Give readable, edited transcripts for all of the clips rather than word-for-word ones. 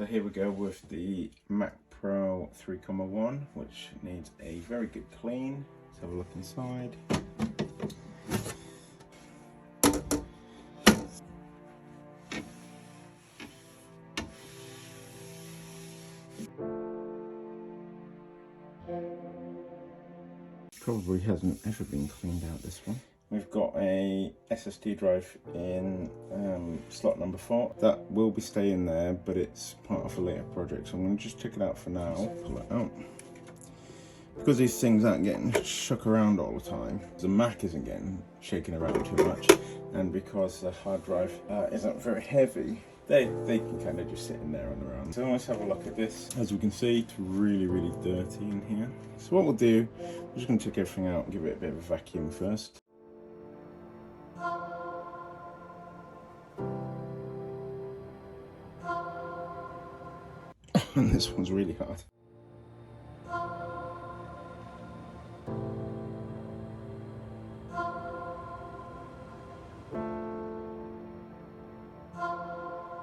So here we go with the MacPro 3.1, which needs a very good clean. Let's have a look inside. Probably hasn't ever been cleaned out, this one. We've got a SSD drive in slot number 4. That will be staying there, but it's part of a later project, so I'm going to just check it out for now. Pull it out. Because these things aren't getting shook around all the time, the Mac isn't getting shaken around too much, and because the hard drive isn't very heavy, they can kind of just sit in there on their own. So let's have a look at this. As we can see, it's really dirty in here. So what we'll do, we're just going to check everything out and give it a bit of a vacuum first. And this one's really hard.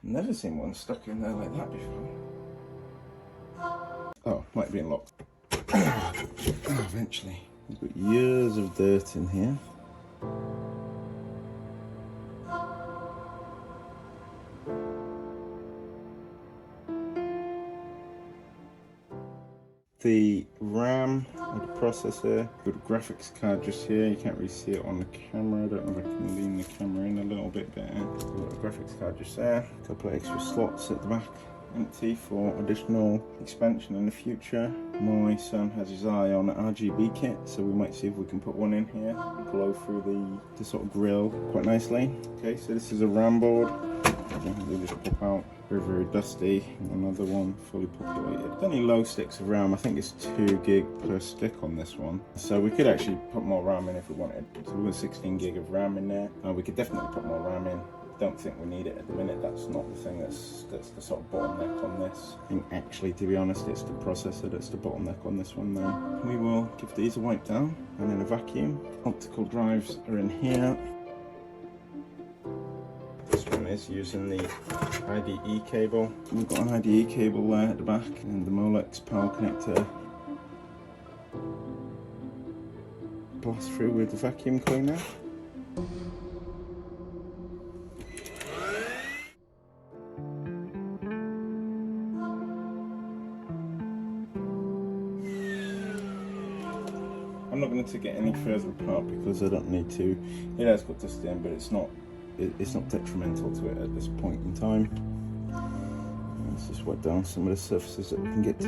Never seen one stuck in there like that before. Oh, might be unlocked. Eventually. We've got years of dirt in here. The RAM or the processor, got a graphics card just here. You can't really see it on the camera. I don't know if I can lean the camera in a little bit better. Got a graphics card just there. A couple of extra slots at the back, empty for additional expansion in the future. My son has his eye on an RGB kit, so we might see if we can put one in here, glow through the sort of grill quite nicely. Okay, so this is a RAM board. They just pop out. Very dusty. Another one fully populated. There's only low sticks of RAM. I think it's 2 gig per stick on this one. So we could actually put more RAM in if we wanted. So we've got 16 gig of RAM in there. We could definitely put more RAM in. Don't think we need it at the minute. That's not the thing that's the sort of bottleneck on this. I think actually, to be honest, it's the processor that's the bottleneck on this one now. We will give these a wipe down and then a vacuum. Optical drives are in here. Is using the IDE cable. We've got an IDE cable there at the back and the Molex power connector. Blast through with the vacuum cleaner. I'm not going to take it any further apart because I don't need to. It has got dust in, but it's not detrimental to it at this point in time. Let's just wipe down some of the surfaces that we can get to.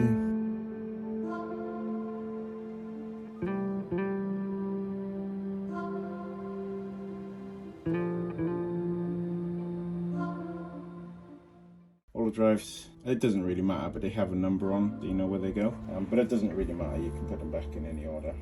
All the drives, it doesn't really matter, but they have a number on, do you know where they go? But it doesn't really matter, you can put them back in any order.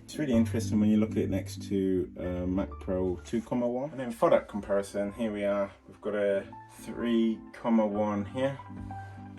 It's really interesting when you look at it next to MacPro 2.1. And then for that comparison, here we are. We've got a 3.1 here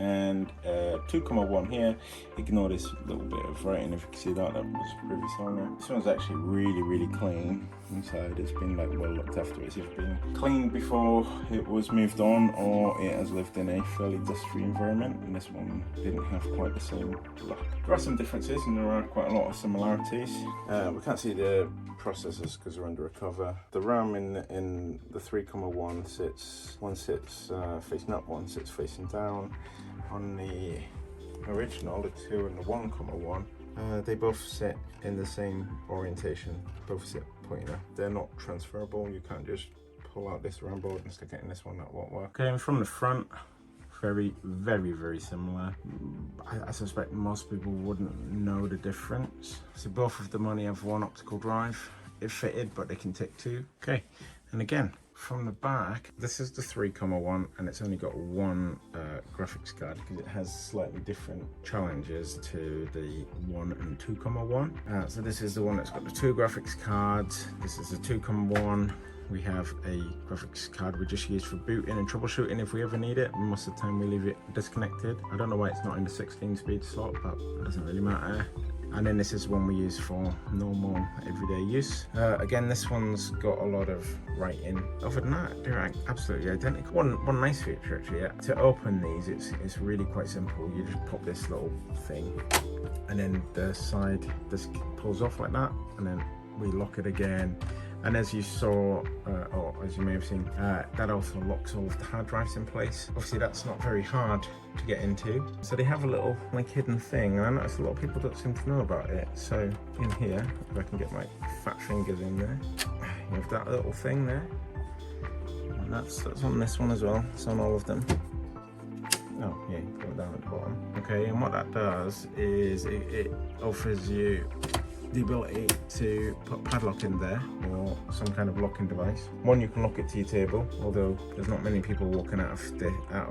and 2.1 here. Ignore this little bit of writing if you can see that was previous owner. This one's actually really clean inside. It's been like well looked after. It's either been cleaned before it was moved on or it has lived in a fairly dust-free environment, and this one didn't have quite the same look. There are some differences and there are quite a lot of similarities. We can't see the processors because they're under a cover. The RAM in the 3.1 sits, one sits facing up, one sits facing down. On the original, the 2 and the 1.1, they both sit in the same orientation, both sit pointing up. They're not transferable. You can't just pull out this RAM board and stick it in this one. That won't work. Okay, and from the front, very similar. I suspect most people wouldn't know the difference. So both of them only have one optical drive. It fitted, but they can take 2. Okay, and again, from the back, this is the 3.1 and it's only got one graphics card because it has slightly different challenges to the 1 and 2.1. So this is the one that's got the 2 graphics cards. This is the 2.1. We have a graphics card we just use for booting and troubleshooting if we ever need it. Most of the time we leave it disconnected. I don't know why it's not in the 16-speed slot, but it doesn't really matter. And then this is one we use for normal everyday use. Again, this one's got a lot of writing. Other than that, they're absolutely identical. One nice feature actually, to open these, it's really quite simple. You just pop this little thing and then the side just pulls off like that, and then we lock it again. And as you saw, or as you may have seen, that also locks all of the hard drives in place. Obviously that's not very hard to get into. So they have a little like hidden thing, and I noticed a lot of people don't seem to know about it. So in here, if I can get my fat fingers in there, you have that little thing there. And that's on this one as well, it's on all of them. Oh yeah, you put it down at the bottom. Okay, and what that does is it offers you the ability to put padlock in there or some kind of locking device. One, you can lock it to your table, although there's not many people walking out of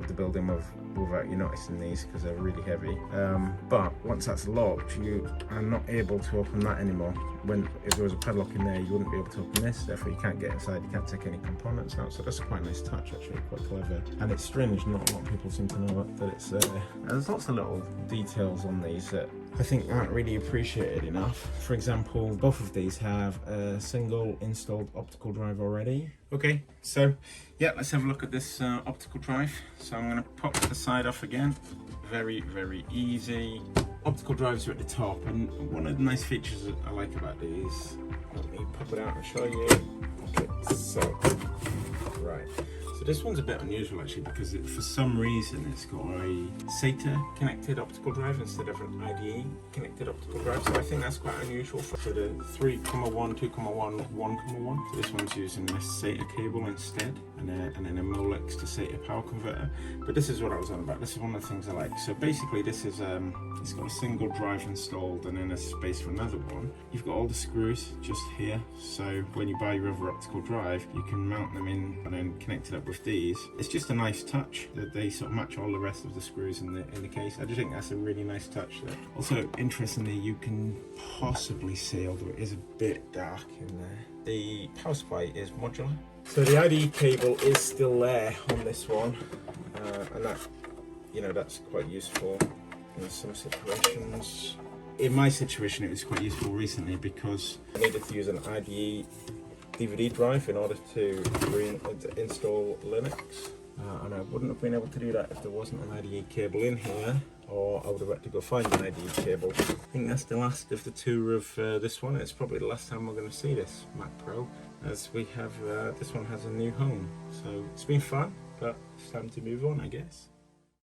the building without you noticing these because they're really heavy. But once that's locked, you are not able to open that anymore. If there was a padlock in there, you wouldn't be able to open this, therefore you can't get inside, you can't take any components out. So that's quite a nice touch actually, quite clever. And it's strange, not a lot of people seem to know that it's there. There's lots of little details on these that I think aren't really appreciated enough. For example, both of these have a single installed optical drive already. Okay, so yeah, let's have a look at this optical drive. So I'm going to pop the side off again. Very, very easy. Optical drives are at the top, and one of the nice features that I like about these, let me pop it out and show you. Okay, so, right. So this one's a bit unusual actually because for some reason it's got a SATA connected optical drive instead of an IDE connected optical drive. So I think that's quite unusual for the 3.1, 2.1, 1.1. So this one's using this SATA cable instead, and then a Molex to SATA power converter. But this is what I was on about. This is one of the things I like. So basically this is it's got a single drive installed and then a space for another one. You've got all the screws just here. So when you buy your other optical drive, you can mount them in and then connect it up with these. It's just a nice touch that they sort of match all the rest of the screws in the case. I just think that's a really nice touch there. Also, interestingly, you can possibly see, although it is a bit dark in there, the power supply is modular. So the IDE cable is still there on this one, and that, you know, that's quite useful in some situations. In my situation, it was quite useful recently because I needed to use an IDE DVD drive in order to install Linux, and I wouldn't have been able to do that if there wasn't an IDE cable in here, or I would have had to go find an IDE cable. I think that's the last of the tour of this one. It's probably the last time we're going to see this MacPro, as we have this one has a new home. So it's been fun, but it's time to move on, I guess.